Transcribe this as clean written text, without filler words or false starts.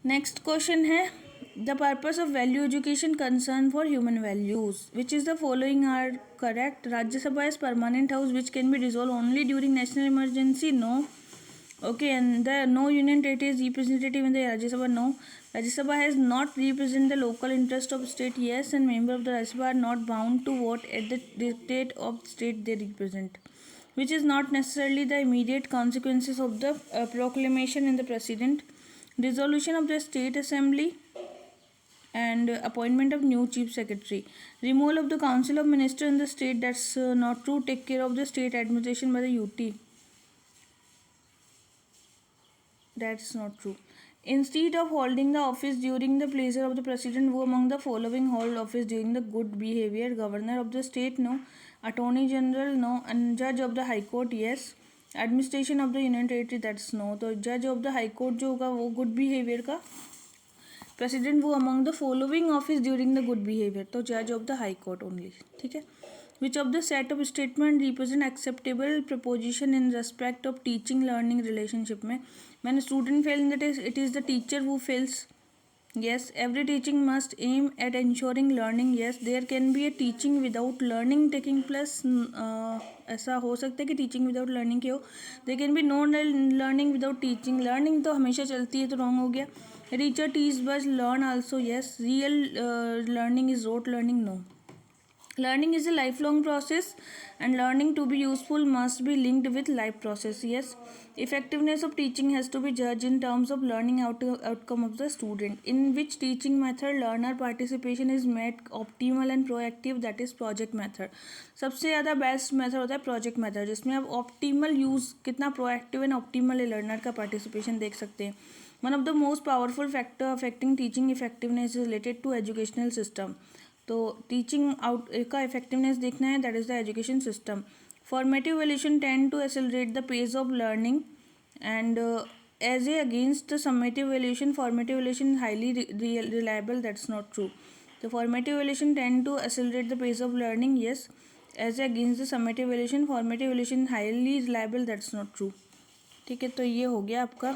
Next question है the purpose of value education concern for human values which is the following are correct. Rajya Sabha is permanent house which can be dissolve only during national emergency. No. Okay, and the no union territory is representative in the Rajya Sabha. No. Rajya Sabha has not represent the local interest of state. Yes, and members of the Rajya Sabha are not bound to vote at the dictate of state they represent, which is not necessarily the immediate consequences of the proclamation in the President, dissolution of the state assembly, and appointment of new chief secretary, removal of the council of minister in the state. That's not true. Take care of the state administration by the UT. That's not true. Instead of holding the office during the pleasure of the president, who among the following hold office during the good behavior? Governor of the state, no. Attorney general, no. And judge of the high court, yes. Administration of the union territory, that's no. तो जज of the high court जो होगा वो good behaviour का. President वो among the following office during the good behaviour, तो जज of the high court only. ठीक है. Which of the set of statement represent acceptable proposition in respect of teaching learning relationship में when a student fail in that it is the teacher who fails. Yes. Every teaching must aim at ensuring learning. Yes. There can be a teaching without learning taking place. ऐसा हो सकता है कि teaching without learning के हो. There can be no learning without teaching. Learning तो हमेशा चलती है, तो wrong हो गया. Teacher teach but learn also. Yes. Real learning is rote learning. No. Learning is a lifelong process and learning to be useful must be linked with life process. Yes. Effectiveness of teaching has to be judged in terms of learning outcome of the student. In which teaching method learner participation is made optimal and proactive, that is project method. सबसे ज़्यादा best method होता है project method, जिसमें आप optimal use कितना proactive and optimal है learner का participation देख सकते हैं. One of the most powerful factor affecting teaching effectiveness is related to educational system. तो टीचिंग आउट का इफेक्टिवनेस देखना है, that is the education system. Formative valuation tend to accelerate the pace of learning and as a against the summative valuation. Formative valuation highly reliable, that's not true. तो formative valuation tend to accelerate the pace of learning, yes. As a against the summative valuation. Formative valuation highly reliable, that's not true. ठीक है, तो ये हो गया आपका